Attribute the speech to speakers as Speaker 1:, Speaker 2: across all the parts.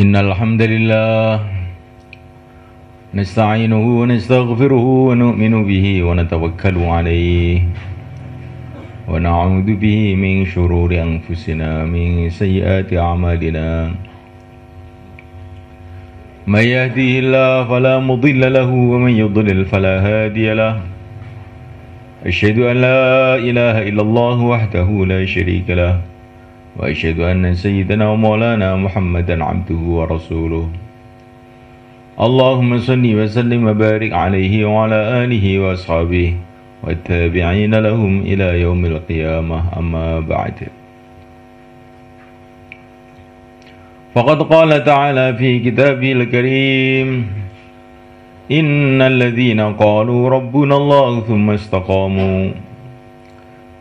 Speaker 1: إن الحمد لله نستعينه ونستغفره ونؤمن به ونتوكل عليه ونعوذ به من شرور أنفسنا من سيئات أعمالنا من يهده الله فلا مضل له ومن يضلل فلا هادي له أشهد أن لا إله إلا الله وحده لا شريك له وأشهد أن سيدنا ومولانا محمدا عبده ورسوله اللهم صل وسلم وبارك عليه وعلى آله وأصحابه والتابعين لهم إلى يوم القيامة أما بعد فقد قال تعالى في كتابه الكريم إن الذين قالوا ربنا الله ثم استقاموا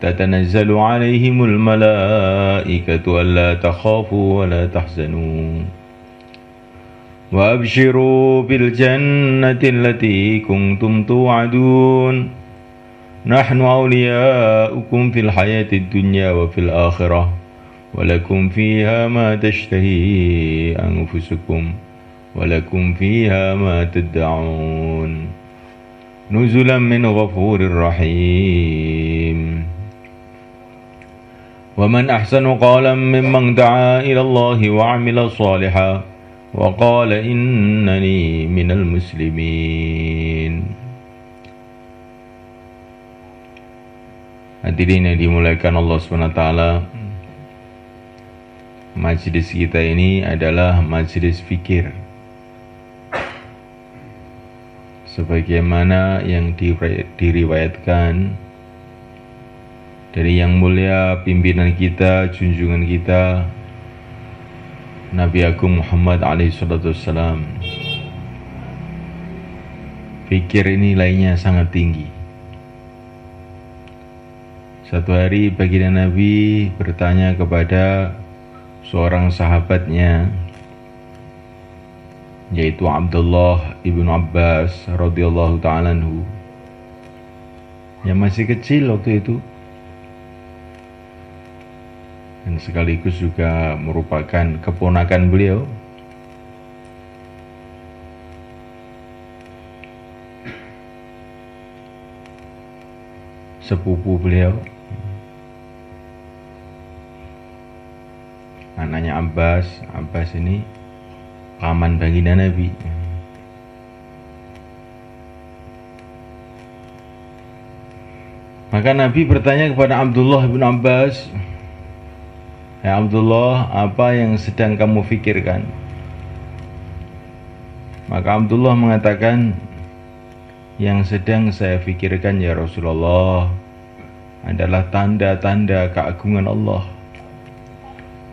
Speaker 1: تتنزل عليهم الملائكة ألا تخافوا ولا تحزنوا وأبشروا بالجنة التي كنتم توعدون نحن أولياؤكم في الحياة الدنيا وفي الآخرة ولكم فيها ما تشتهي أنفسكم ولكم فيها ما تدعون نزلا من غفور رحيم ومن أحسن قولا ممن دعا إلى الله وعمل صالحا وقال إنني من المسلمين. Hadirin yang dimuliakan Allah SWT, majelis kita ini adalah majelis fikir sebagaimana yang diriwayatkan dari yang mulia pimpinan kita, junjungan kita Nabi Agung Muhammad SAW. Fikir ini nilainya sangat tinggi. Satu hari baginda Nabi bertanya kepada seorang sahabatnya, yaitu Abdullah ibnu Abbas radhiyallahu ta'ala anhu, yang masih kecil waktu itu dan sekaligus juga merupakan keponakan beliau. Sepupu beliau, anaknya Abbas. Abbas ini paman baginda Nabi. Maka Nabi bertanya kepada Abdullah bin Abbas, "Ya Abdullah, apa yang sedang kamu fikirkan?" Maka Abdullah mengatakan, "Yang sedang saya fikirkan ya Rasulullah adalah tanda-tanda keagungan Allah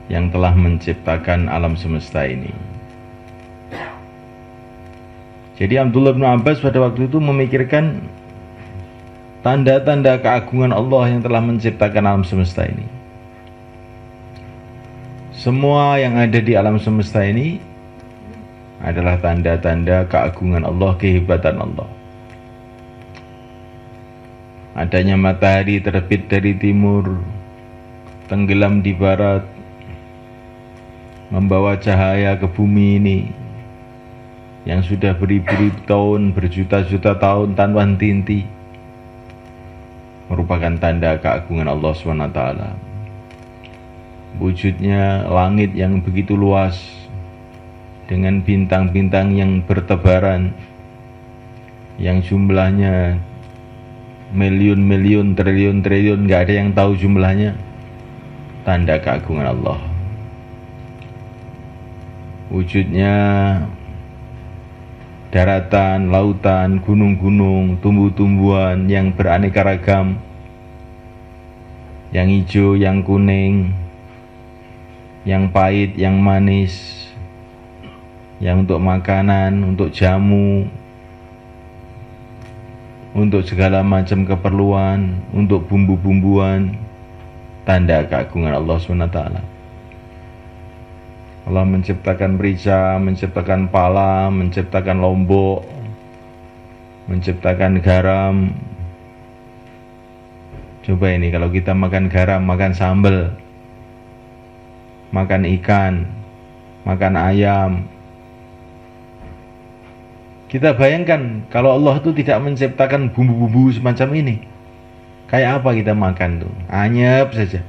Speaker 1: yang telah menciptakan alam semesta ini." Jadi Abdullah bin Abbas pada waktu itu memikirkan tanda-tanda keagungan Allah yang telah menciptakan alam semesta ini. Semua yang ada di alam semesta ini adalah tanda-tanda keagungan Allah, kehebatan Allah. Adanya matahari terbit dari timur, tenggelam di barat, membawa cahaya ke bumi ini yang sudah beribu-ribu tahun, berjuta-juta tahun tanpa henti-henti, merupakan tanda keagungan Allah SWT. Wujudnya langit yang begitu luas dengan bintang-bintang yang bertebaran, yang jumlahnya miliun-miliun, triliun-triliun, gak ada yang tahu jumlahnya. Tanda keagungan Allah. Wujudnya daratan, lautan, gunung-gunung, tumbuh-tumbuhan yang beraneka ragam, yang hijau, yang kuning, yang pahit, yang manis, yang untuk makanan, untuk jamu, untuk segala macam keperluan, untuk bumbu-bumbuan. Tanda keagungan Allah SWT. Allah menciptakan merica, menciptakan pala, menciptakan lombok, menciptakan garam. Coba ini kalau kita makan garam, makan sambal, makan ikan, makan ayam. Kita bayangkan kalau Allah itu tidak menciptakan bumbu-bumbu semacam ini, kayak apa kita makan tuh? Anyep saja.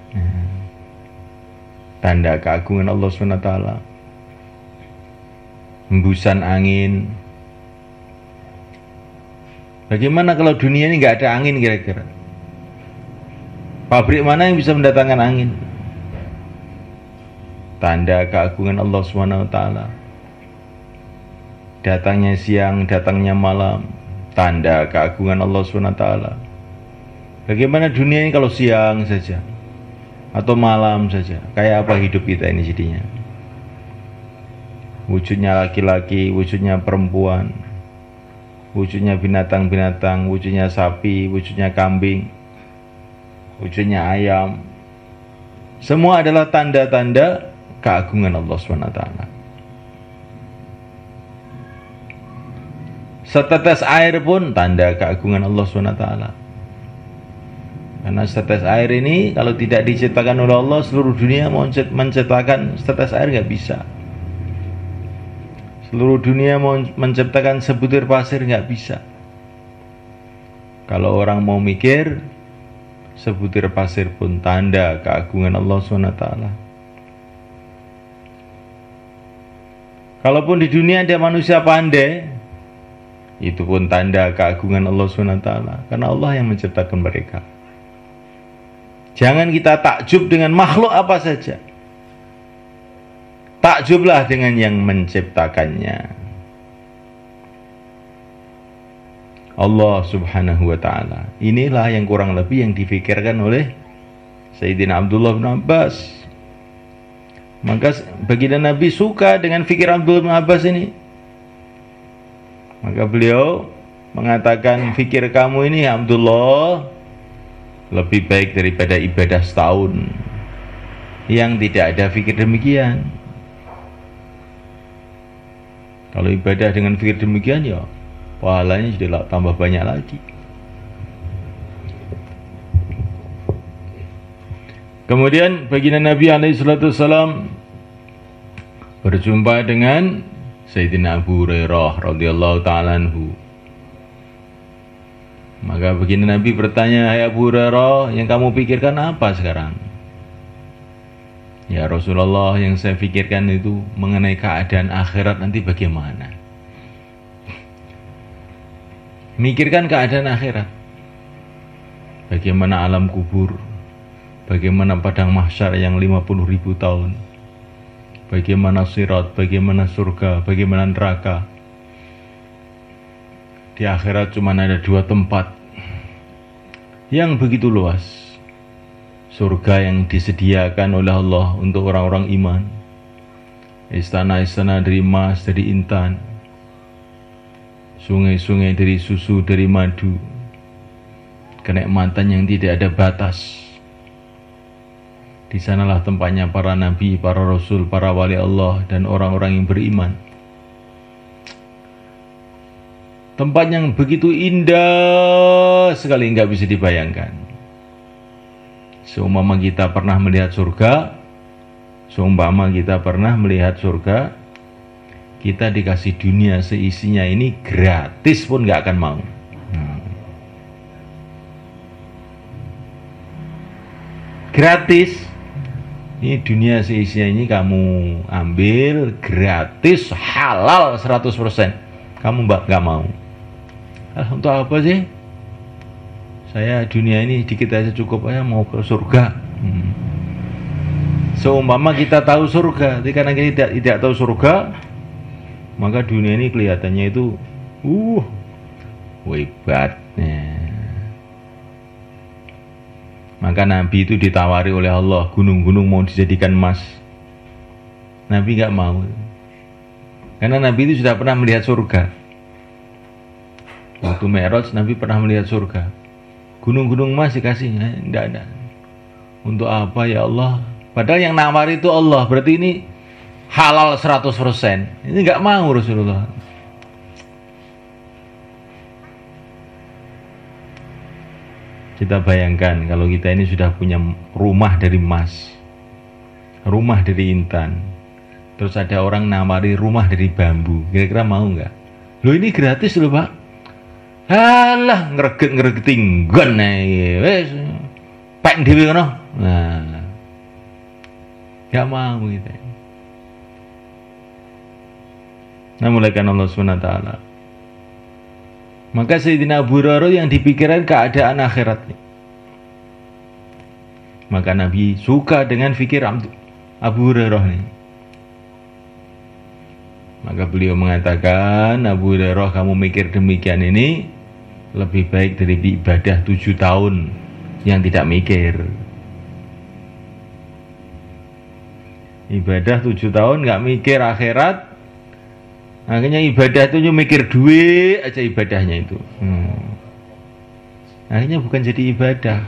Speaker 1: Tanda keagungan Allah SWT. Hembusan angin. Bagaimana kalau dunia ini nggak ada angin kira-kira? Pabrik mana yang bisa mendatangkan angin? Tanda keagungan Allah SWT. Datangnya siang, datangnya malam. Tanda keagungan Allah SWT. Bagaimana dunia ini kalau siang saja atau malam saja? Kayak apa hidup kita ini jadinya? Wujudnya laki-laki, wujudnya perempuan, wujudnya binatang-binatang, wujudnya sapi, wujudnya kambing, wujudnya ayam. Semua adalah tanda-tanda keagungan Allah SWT. Setetes air pun tanda keagungan Allah SWT. Karena setetes air ini kalau tidak diciptakan oleh Allah, seluruh dunia mau menciptakan setetes air nggak bisa. Seluruh dunia mau menciptakan sebutir pasir nggak bisa. Kalau orang mau mikir, sebutir pasir pun tanda keagungan Allah SWT. Kalaupun di dunia ada manusia pandai, itu pun tanda keagungan Allah SWT. Karena Allah yang menciptakan mereka. Jangan kita takjub dengan makhluk apa saja. Takjublah dengan yang menciptakannya. Allah Subhanahu wa ta'ala. Inilah yang kurang lebih yang difikirkan oleh Sayyidina Abdullah bin Abbas. Maka baginda Nabi suka dengan fikir Abdullah bin Abbas ini. Maka beliau mengatakan, fikir kamu ini Abdullah lebih baik daripada ibadah setahun yang tidak ada fikir demikian. Kalau ibadah dengan fikir demikian, ya pahalanya sudah tambah banyak lagi. Kemudian baginda Nabi SAW berjumpa dengan Sayyidina Abu Hurairah radhiyallahu ta'ala anhu. Maka baginda Nabi bertanya, "Hai Abu Hurairah, yang kamu pikirkan apa sekarang?" "Ya Rasulullah, yang saya pikirkan itu mengenai keadaan akhirat nanti bagaimana." Mikirkan keadaan akhirat. Bagaimana alam kubur, bagaimana padang mahsyar yang 50.000 tahun, bagaimana sirat, bagaimana surga, bagaimana neraka. Di akhirat cuma ada 2 tempat yang begitu luas. Surga yang disediakan oleh Allah untuk orang-orang iman. Istana-istana dari emas, dari intan. Sungai-sungai dari susu, dari madu. Kenikmatan yang tidak ada batas. Di sanalah tempatnya para nabi, para rasul, para wali Allah, dan orang-orang yang beriman. Tempat yang begitu indah sekali, nggak bisa dibayangkan. Seumpama kita pernah melihat surga, kita dikasih dunia seisinya ini gratis pun nggak akan mau. Gratis. Ini dunia seisinya ini kamu ambil gratis, halal 100%. Kamu nggak mau. Untuk apa sih? Saya dunia ini dikit aja cukup, aja mau ke surga. Seumpama kita tahu surga, tapi karena kita tidak tahu surga, maka dunia ini kelihatannya itu hebatnya. Maka Nabi itu ditawari oleh Allah, gunung-gunung mau dijadikan emas. Nabi nggak mau. Karena Nabi itu sudah pernah melihat surga. Waktu Mi'raj Nabi pernah melihat surga. Gunung-gunung emas dikasih, tidak ada. Untuk apa ya Allah? Padahal yang nawari itu Allah. Berarti ini halal 100%. Ini nggak mau Rasulullah. Kita bayangkan kalau kita ini sudah punya rumah dari emas, rumah dari intan, Terus ada orang nawari rumah dari bambu. Kira-kira mau nggak? Loh ini gratis loh Pak. Alah ngreget-ngregeti nggon ae. Wis pek dhewe ngono. Nah. Enggak mau kita. Namulakan Allah SWT. Maka Sayyidina Abu Hurairah yang dipikirkan keadaan akhirat. Maka Nabi suka dengan fikir Abu Hurairah nih. Maka beliau mengatakan, Abu Hurairah kamu mikir demikian ini lebih baik dari ibadah 7 tahun yang tidak mikir. Ibadah 7 tahun nggak mikir akhirat, akhirnya ibadah itu mikir duit aja ibadahnya itu. Akhirnya bukan jadi ibadah.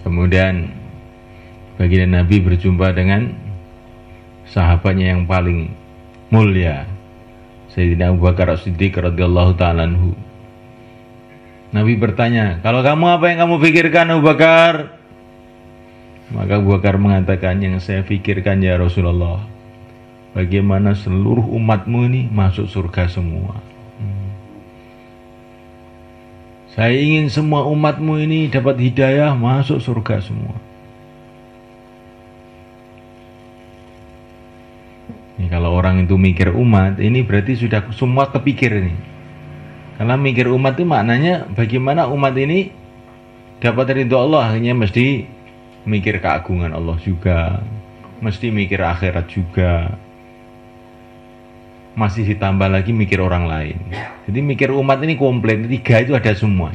Speaker 1: Kemudian baginda Nabi berjumpa dengan sahabatnya yang paling mulia, Sayyidina Abu Bakar As-Siddiq radhiyallahu ta'ala anhu. Nabi bertanya, kalau kamu apa yang kamu pikirkan Abu Bakar? Maka Abu Bakar mengatakan, yang saya pikirkan ya Rasulullah, bagaimana seluruh umatmu ini masuk surga semua. Saya ingin semua umatmu ini dapat hidayah masuk surga semua. Ini kalau orang itu mikir umat, ini berarti sudah semua kepikir ini. Karena mikir umat itu maknanya bagaimana umat ini dapat ridho Allah, akhirnya mesti mikir keagungan Allah juga, mesti mikir akhirat juga, masih ditambah lagi mikir orang lain. Jadi mikir umat ini komplit, 3 itu ada semua.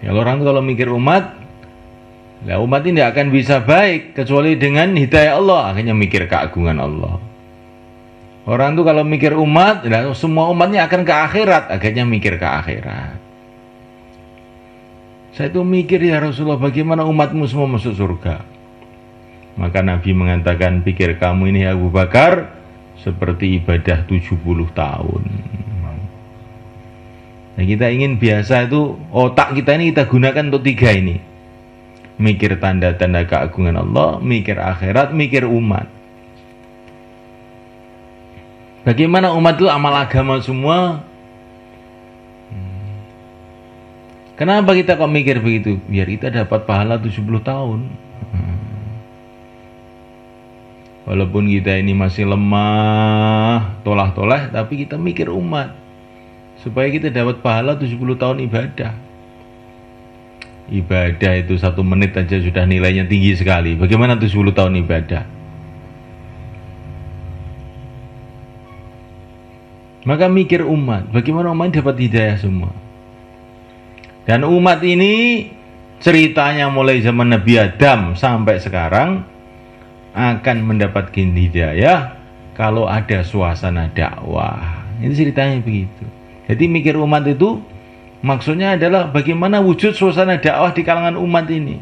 Speaker 1: Kalau orang itu kalau mikir umat, lah umat ini tidak akan bisa baik kecuali dengan hidayah Allah, akhirnya mikir keagungan Allah. Orang itu kalau mikir umat, lah semua umatnya akan ke akhirat, akhirnya mikir ke akhirat. Saya itu mikir ya Rasulullah, bagaimana umatmu semua masuk surga. Maka Nabi mengatakan, pikir kamu ini Abu Bakar seperti ibadah 70 tahun. Nah, kita ingin biasa itu otak kita ini kita gunakan untuk 3 ini. Mikir tanda-tanda keagungan Allah, mikir akhirat, mikir umat. Bagaimana umat itu amal agama semua? Kenapa kita kok mikir begitu? Biar kita dapat pahala 70 tahun. Walaupun kita ini masih lemah, tolah-tolah, tapi kita mikir umat. Supaya kita dapat pahala 70 tahun ibadah. Ibadah itu 1 menit aja sudah nilainya tinggi sekali. Bagaimana 70 tahun ibadah? Maka mikir umat. Bagaimana umat dapat hidayah semua? Dan umat ini ceritanya mulai zaman Nabi Adam sampai sekarang akan mendapatkan hidayah kalau ada suasana dakwah. Ini ceritanya begitu. Jadi mikir umat itu maksudnya adalah bagaimana wujud suasana dakwah di kalangan umat ini.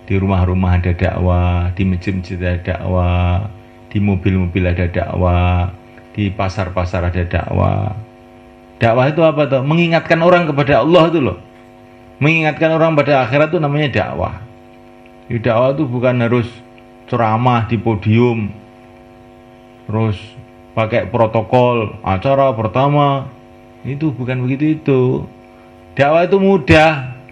Speaker 1: Di rumah-rumah ada dakwah, di masjid-masjid ada dakwah, di mobil-mobil ada dakwah, di pasar-pasar ada dakwah. Dakwah itu apa tuh? Mengingatkan orang kepada Allah itu loh. Mengingatkan orang pada akhirat itu namanya dakwah. Di dakwah itu bukan harus ceramah di podium, terus pakai protokol acara pertama. Itu bukan begitu itu. Dakwah itu mudah.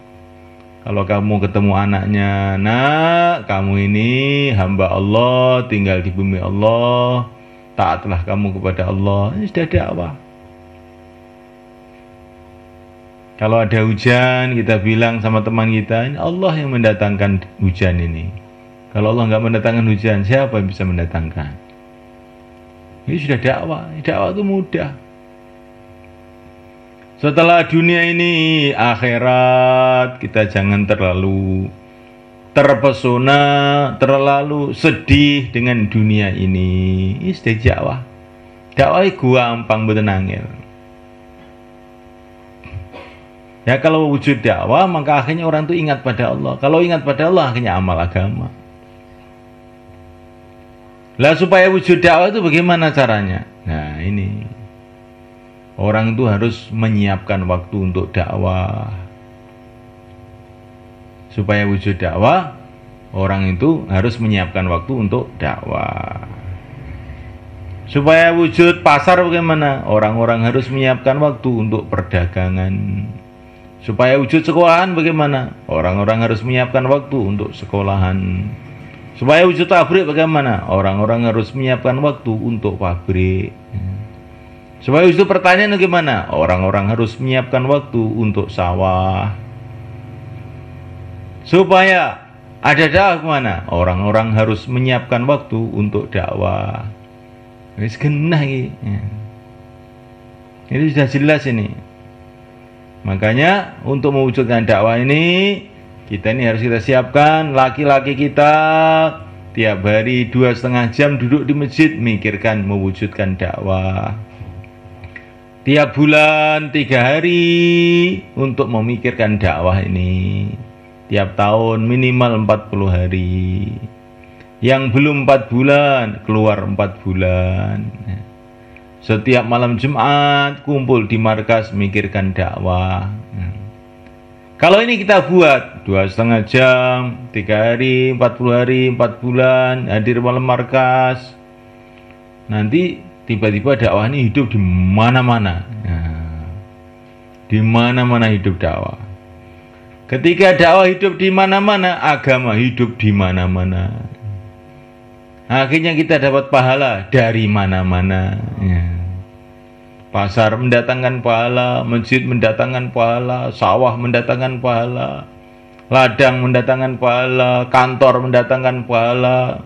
Speaker 1: Kalau kamu ketemu anaknya, nak, kamu ini hamba Allah, tinggal di bumi Allah, taatlah kamu kepada Allah. Ini sudah dakwah. Kalau ada hujan, kita bilang sama teman kita, ini Allah yang mendatangkan hujan ini. Kalau Allah nggak mendatangkan hujan, siapa yang bisa mendatangkan? Ini sudah dakwah. Dakwah itu mudah. Setelah dunia ini, akhirat, kita jangan terlalu terpesona, terlalu sedih dengan dunia ini. Ini sudah dakwah. Dakwah itu gampang mboten angel. Ya kalau wujud dakwah, maka akhirnya orang itu ingat pada Allah. Kalau ingat pada Allah, akhirnya amal agama. Lah supaya wujud dakwah itu bagaimana caranya? Nah ini, orang itu harus menyiapkan waktu untuk dakwah. Supaya wujud dakwah, orang itu harus menyiapkan waktu untuk dakwah. Supaya wujud pasar bagaimana? Orang-orang harus menyiapkan waktu untuk perdagangan. Supaya wujud sekolahan bagaimana? Orang-orang harus menyiapkan waktu untuk sekolahan. Supaya wujud pabrik bagaimana? Orang-orang harus menyiapkan waktu untuk pabrik. Supaya wujud pertanian bagaimana? Orang-orang harus menyiapkan waktu untuk sawah. Supaya ada dakwah kemana? Orang-orang harus menyiapkan waktu untuk dakwah. Wis genah iki. Ini sudah jelas ini. Makanya untuk mewujudkan dakwah ini, kita ini harus kita siapkan. Laki-laki kita tiap hari 2,5 jam duduk di masjid mikirkan mewujudkan dakwah. Tiap bulan 3 hari untuk memikirkan dakwah ini. Tiap tahun minimal 40 hari. Yang belum 4 bulan, keluar 4 bulan. Setiap malam Jumat kumpul di markas mikirkan dakwah. Kalau ini kita buat 2,5 jam, 3 hari, 40 hari, 4 bulan, hadir malam markas. Nanti tiba-tiba dakwah ini hidup di mana-mana. Di mana-mana hidup dakwah. Ketika dakwah hidup di mana-mana, agama hidup di mana-mana. Akhirnya kita dapat pahala dari mana-mana. Pasar mendatangkan pahala, masjid mendatangkan pahala, sawah mendatangkan pahala, ladang mendatangkan pahala, kantor mendatangkan pahala.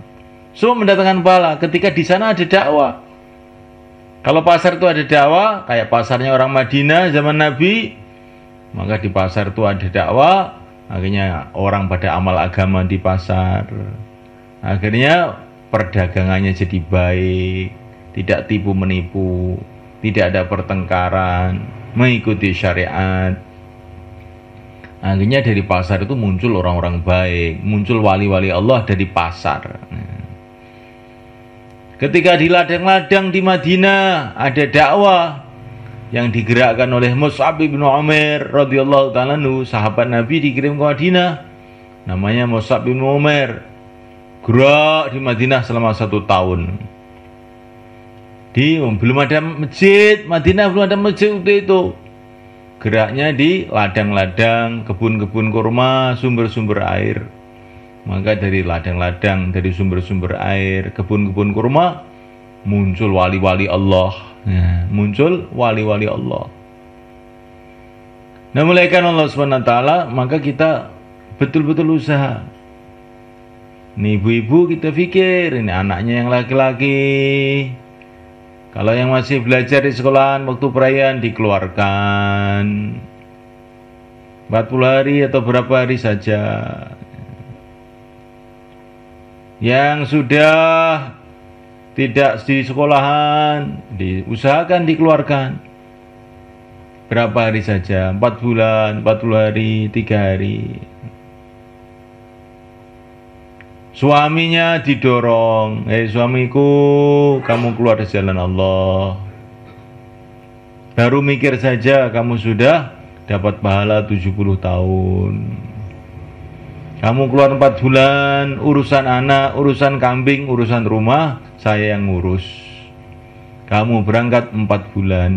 Speaker 1: Semua mendatangkan pahala ketika di sana ada dakwah. Kalau pasar itu ada dakwah, kayak pasarnya orang Madinah zaman Nabi, maka di pasar itu ada dakwah, akhirnya orang pada amal agama di pasar. Akhirnya perdagangannya jadi baik, tidak tipu menipu, tidak ada pertengkaran, mengikuti syariat. Akhirnya dari pasar itu muncul orang-orang baik, muncul wali-wali Allah dari pasar. Ketika di ladang-ladang di Madinah ada dakwah yang digerakkan oleh Mus'ab bin Umair radhiyallahu ta'ala anhu, sahabat Nabi dikirim ke Madinah, namanya Mus'ab bin Umair, gerak di Madinah selama 1 tahun. Belum ada masjid, Madinah belum ada masjid waktu itu. Geraknya di ladang-ladang, kebun-kebun kurma, sumber-sumber air. Maka dari ladang-ladang, dari sumber-sumber air, kebun-kebun kurma, muncul wali-wali Allah. Muncul wali-wali Allah. Nah, mulaikan Allah SWT, maka kita betul-betul usaha. Nih ibu-ibu kita pikir, ini anaknya yang laki-laki. Kalau yang masih belajar di sekolahan waktu perayaan dikeluarkan 40 hari atau berapa hari saja. Yang sudah tidak di sekolahan diusahakan dikeluarkan berapa hari saja, 4 bulan, 40 hari, 3 hari. Suaminya didorong, suamiku, kamu keluar dari jalan Allah. Baru mikir saja kamu sudah dapat pahala 70 tahun. Kamu keluar 4 bulan, urusan anak, urusan kambing, urusan rumah, saya yang ngurus. Kamu berangkat 4 bulan.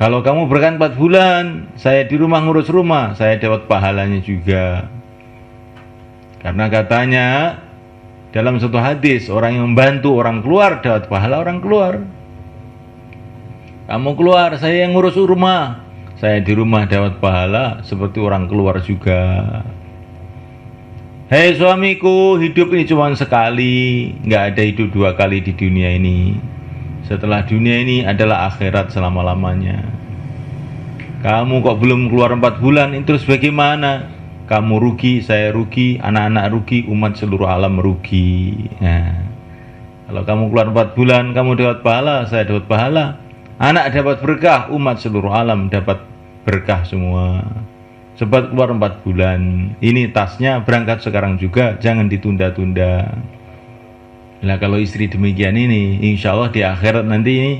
Speaker 1: Kalau kamu berangkat 4 bulan, saya di rumah ngurus rumah, saya dapat pahalanya juga. Karena katanya dalam satu hadis, orang yang membantu orang keluar dapat pahala orang keluar. Kamu keluar, saya yang ngurus rumah, saya di rumah dapat pahala seperti orang keluar juga. Hei suamiku, hidup ini cuma sekali, nggak ada hidup 2 kali di dunia ini. Setelah dunia ini adalah akhirat selama-lamanya. Kamu kok belum keluar 4 bulan, terus bagaimana? Kamu rugi, saya rugi, anak-anak rugi, umat seluruh alam rugi. Nah, kalau kamu keluar 4 bulan, kamu dapat pahala, saya dapat pahala. Anak dapat berkah, umat seluruh alam dapat berkah semua. Cepat keluar 4 bulan. Ini tasnya, berangkat sekarang juga, jangan ditunda-tunda. Nah, kalau istri demikian ini, insya Allah di akhirat nanti ini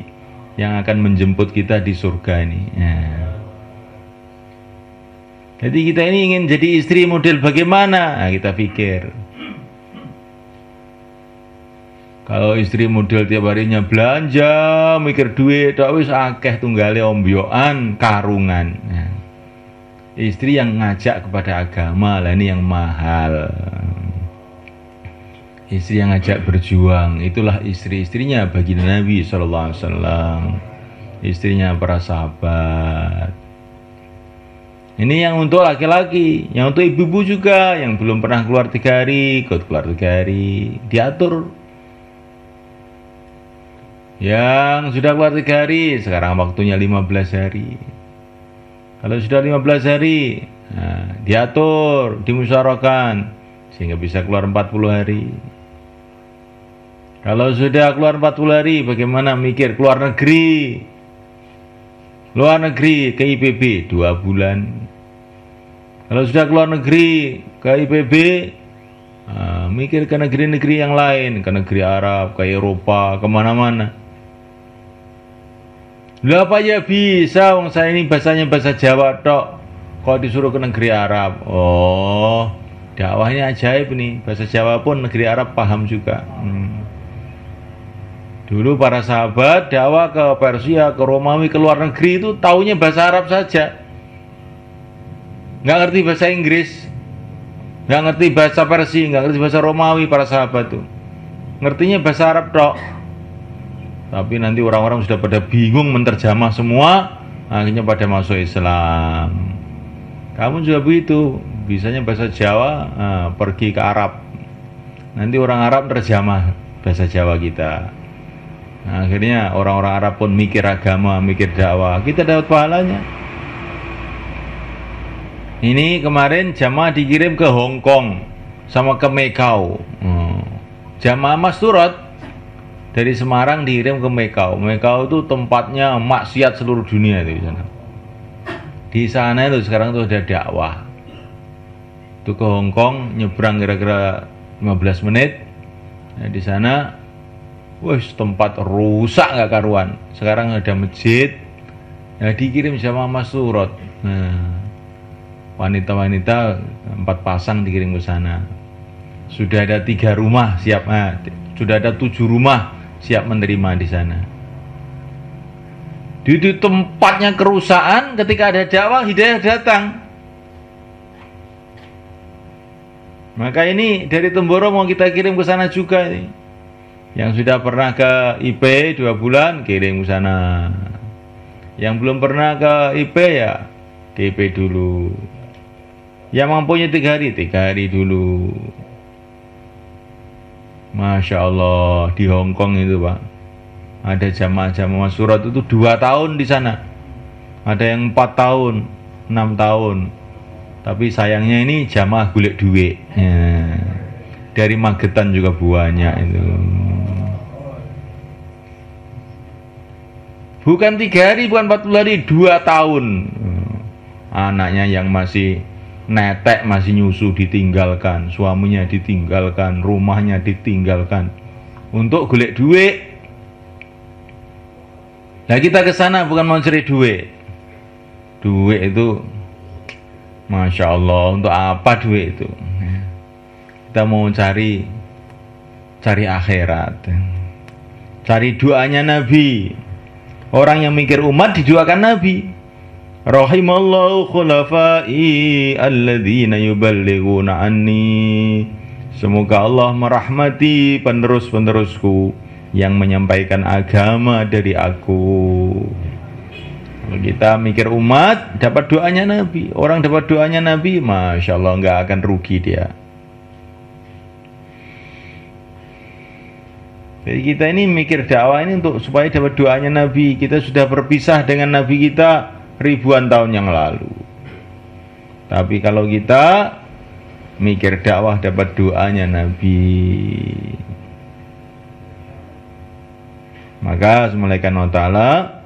Speaker 1: yang akan menjemput kita di surga ini. Nah. Jadi kita ini ingin jadi istri model bagaimana? Nah, kita pikir. Kalau istri model tiap harinya belanja, mikir duit, tak wis akeh tunggale ombyoan, karungan. Nah, istri yang ngajak kepada agama, lah ini yang mahal. Istri yang ngajak berjuang, itulah istri-istrinya baginda Nabi SAW. Istrinya para sahabat. Ini yang untuk laki-laki, yang untuk ibu-ibu juga, yang belum pernah keluar 3 hari, ikut keluar 3 hari, diatur. Yang sudah keluar 3 hari, sekarang waktunya 15 hari. Kalau sudah 15 hari, nah, diatur, dimusyawarahkan, sehingga bisa keluar 40 hari. Kalau sudah keluar 40 hari, bagaimana mikir keluar negeri? Luar negeri ke IPB 2 bulan. Kalau sudah keluar negeri ke IPB, mikir ke negeri-negeri yang lain, ke negeri Arab, ke Eropa, kemana-mana. Lah apa ya bisa, wong saya ini bahasanya bahasa Jawa tok, kok disuruh ke negeri Arab. Oh, dakwahnya ajaib nih, bahasa Jawa pun negeri Arab paham juga. Dulu para sahabat dakwah ke Persia, ke Romawi, ke luar negeri itu taunya bahasa Arab saja, nggak ngerti bahasa Inggris, nggak ngerti bahasa Persia, nggak ngerti bahasa Romawi. Para sahabat tuh ngertinya bahasa Arab tok. Tapi nanti orang-orang sudah pada bingung menterjemah semua, akhirnya pada masuk Islam. Kamu juga begitu, bisanya bahasa Jawa, pergi ke Arab. Nanti orang Arab terjemah bahasa Jawa kita. Akhirnya orang-orang Arab pun mikir agama, mikir dakwah, kita dapat pahalanya. Ini kemarin jamaah dikirim ke Hong Kong sama ke Macau. Jamaah Masturat dari Semarang dikirim ke Macau. Macau itu tempatnya maksiat seluruh dunia itu di sana. Di sana itu sekarang tuh ada dakwah. Itu ke Hong Kong nyebrang kira-kira 15 menit. Nah, di sana, wes tempat rusak nggak karuan. Sekarang ada masjid. Nah, dikirim sama Mas Surot. Nah, wanita-wanita 4 pasang dikirim ke sana. Sudah ada 3 rumah siap. Sudah ada 7 rumah siap menerima di sana. Di tempatnya kerusakan, ketika ada dakwah, hidayah datang. Maka ini dari Temboro mau kita kirim ke sana juga ini. Yang sudah pernah ke IP 2 bulan kirim ke sana. Yang belum pernah ke IP ya ke IP dulu. Yang mampunya 3 hari, 3 hari dulu. Masya Allah, di Hong Kong itu Pak, ada jamaah-jamaah surat itu 2 tahun di sana. Ada yang 4 tahun, 6 tahun. Tapi sayangnya ini jamaah golek duit. Dari Magetan juga banyak itu. Bukan 3 hari, bukan 40 hari, 2 tahun. Anaknya yang masih netek, masih nyusu ditinggalkan, suaminya ditinggalkan, rumahnya ditinggalkan untuk golek duit. Nah, kita ke sana bukan mau cari duit. Duit itu Masya Allah, untuk apa duit itu? Kita mau cari akhirat. Cari doanya Nabi. Orang yang mikir umat didoakan Nabi. Rahimallahu khulafai alladzina yuballighuna anni. Semoga Allah merahmati penerus-penerusku yang menyampaikan agama dari aku. Kalau kita mikir umat, dapat doanya Nabi. Orang dapat doanya Nabi, Masya Allah, nggak akan rugi dia. Jadi kita ini mikir dakwah ini untuk supaya dapat doanya Nabi. Kita sudah berpisah dengan Nabi kita ribuan tahun yang lalu. Tapi kalau kita mikir dakwah dapat doanya Nabi, maka Assalamualaikum ta'ala,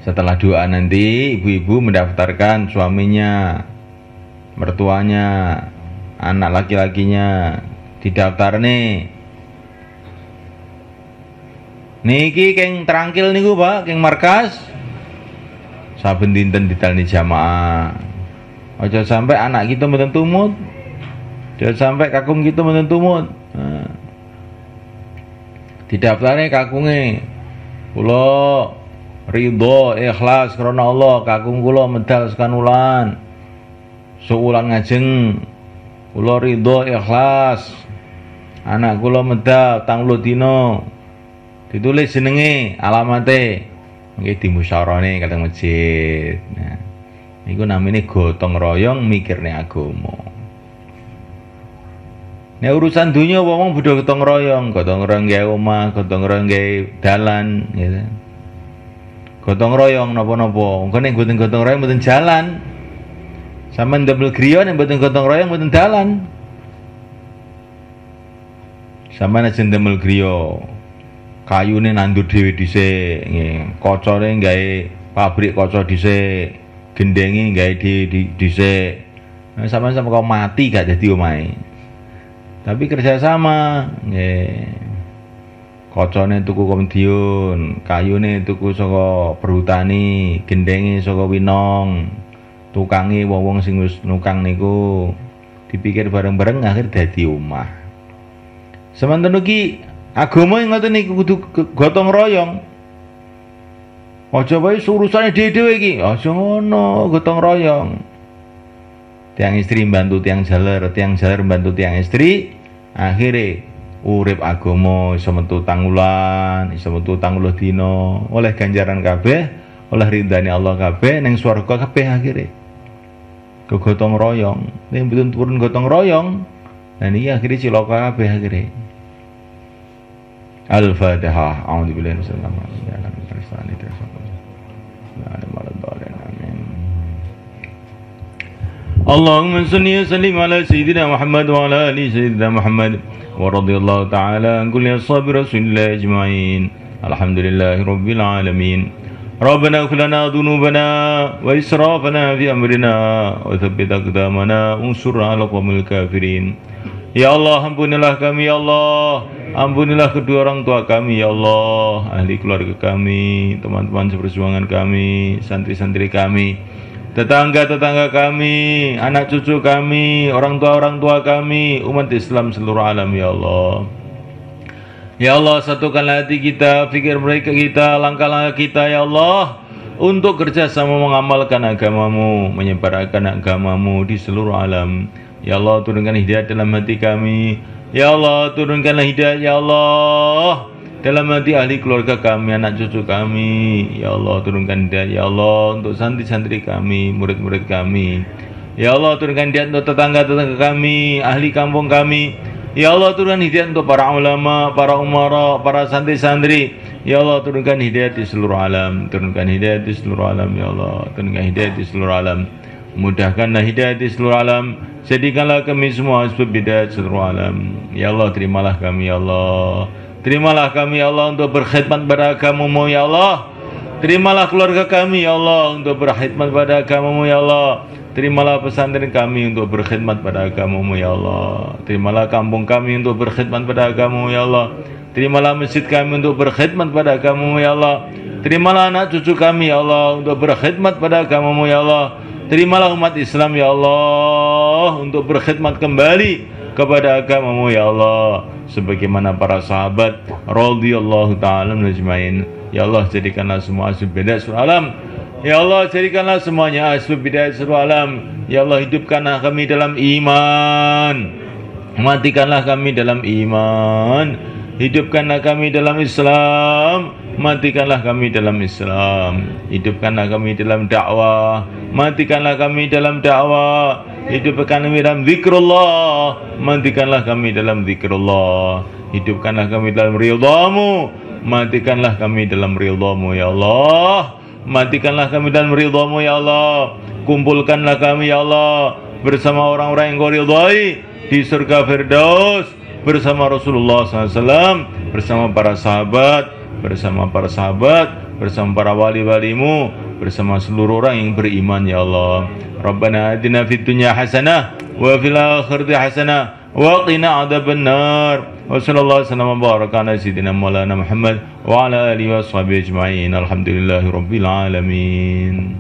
Speaker 1: setelah doa nanti ibu-ibu mendaftarkan suaminya, mertuanya, anak laki-lakinya, didaftar nih. Niki keng terangkil niku Pak, keng markas. Saben dinten ditalni jamaah. Aja sampai anak kita mboten tumut. Aja sampai kakung kita mboten tumut. Nah. Didaftare kakunge. Kula ridho ikhlas karena Allah, kakung kula medal sekanulan. Seulan ngajeng. Kula ridho ikhlas. Anak kula medal 30 dina. Ditulis jenenge, alamate. Nggih dimusyawarahne kateng masjid. Nah, niku namine gotong royong mikirne agama. Nek urusan dunia wong bodho gotong royong gawe omah, gotong royong gawe dalan, gitu. Gotong royong napa-napa. Engko nek mboten gotong royong mboten jalan. Sampeyan ndamel griya nek mboten gotong royong mboten dalan. Sampeyan aja ndamel griya. Kayune nandur dhewe dhisik, nggih. Kocone gawe pabrik kaca dhisik, gendenge gawe dhisik. Nah, sampeyan sampe kok mati gak dadi omahe. Tapi kerjasama, nggih. Kocone tuku Komediun, kayune tuku saka perhutani, gendenge saka Winong. Tukange wong-wong sing wis nukang niku dipikir bareng-bareng akhir dadi omah. Semanten ugi agama yang ngoten niku kudu gotong royong. Aja wae urusane dhewe-dhewe iki, aja ngono, gotong royong. Tiang istri bantu tiang jaler bantu tiang istri, akhirnya urip agama iso metu tangulan, iso metu 30 dina, oleh ganjaran kabeh, oleh ridane Allah kabeh, ning swarga kabeh akhirnya. Gotong royong, nek mboten purun gotong royong, lan iki akhirnya cilaka kabeh akhirnya. Al-Fatihah. A'udzubillahi minasyaitonir rajim. Allahumma salli wa sallim ala sayyidina Muhammad wa ala ali sayyidina Muhammad wa radhiyallahu ta'ala an kulli ashabi Rasulillah ajma'in. Alhamdulillahi rabbil alamin. Rabbana ighfir lana dhunubana wa israfana fi amrina wa tsabbit aqdamana unsurna 'alal qawmil kafirin. Ya Allah, ampunilah kami ya Allah. Ampunilah kedua orang tua kami ya Allah, ahli keluarga kami, teman-teman seperjuangan kami, santri-santri kami, tetangga-tetangga kami, anak cucu kami, orang tua kami, umat Islam seluruh alam ya Allah. Ya Allah, satukan hati kita, pikir mereka kita, langkah-langkah kita ya Allah, untuk kerjasama mengamalkan agamamu, menyebarkan agamamu di seluruh alam. Ya Allah, turunkan hidayah dalam hati kami. Ya Allah, turunkanlah hidayah ya Allah dalam hati ahli keluarga kami, anak cucu kami. Ya Allah, turunkan hidayah ya Allah untuk santri-santri kami, murid-murid kami. Ya Allah, turunkan hidayah untuk tetangga-tetangga kami, ahli kampung kami. Ya Allah, turunkan hidayah untuk para ulama, para umara, para santri-santri. Ya Allah, turunkan hidayah di seluruh alam. Turunkan hidayah di seluruh alam ya Allah. Turunkan hidayah di seluruh alam. Mudahkanlah hidayah di seluruh alam. Jadikanlah kami semua sebab hidayah seluruh alam. Ya Allah, terimalah kami ya Allah. Terimalah kami ya Allah untuk berkhidmat pada agamamu ya Allah. Terimalah keluarga kami ya Allah untuk berkhidmat pada agamamu ya Allah. Terimalah pesantren kami untuk berkhidmat pada agamamu ya Allah. Terimalah kampung kami untuk berkhidmat pada agamamu ya Allah. Terimalah masjid kami untuk berkhidmat pada agamamu ya Allah. Terimalah anak cucu kami ya Allah untuk berkhidmat pada agamamu ya Allah. Terimalah umat Islam ya Allah untuk berkhidmat kembali kepada agamamu ya Allah, sebagaimana para sahabat radhiyallahu ta'ala ajmain. Ya Allah, jadikanlah semua asbab hidayah seluruh alam. Ya Allah, jadikanlah semuanya asbab hidayah seluruh alam. Ya Allah, hidupkanlah kami dalam iman, matikanlah kami dalam iman. Hidupkanlah kami dalam Islam, matikanlah kami dalam Islam. Hidupkanlah kami dalam dakwah, matikanlah kami dalam dakwah. Hidupkan kami dalam zikrullah, matikanlah kami dalam zikrullah. Hidupkanlah kami dalam ridhamu, matikanlah kami dalam ridhamu ya Allah. Matikanlah kami dalam ridhamu ya Allah. Kumpulkanlah kami ya Allah bersama orang-orang yang kau ridhai di surga Firdaus, bersama Rasulullah SAW, bersama para sahabat, bersama para wali-walimu, bersama seluruh orang yang beriman ya Allah. Rabbana atina fid dunya hasanah wa fil akhirati hasanah wa qina adzabannar. Wa sallallahu wasallam wa baraka ala sayyidina Maulana Muhammad wa ala alihi washabihi ajma'in. Alhamdulillahirabbil alamin.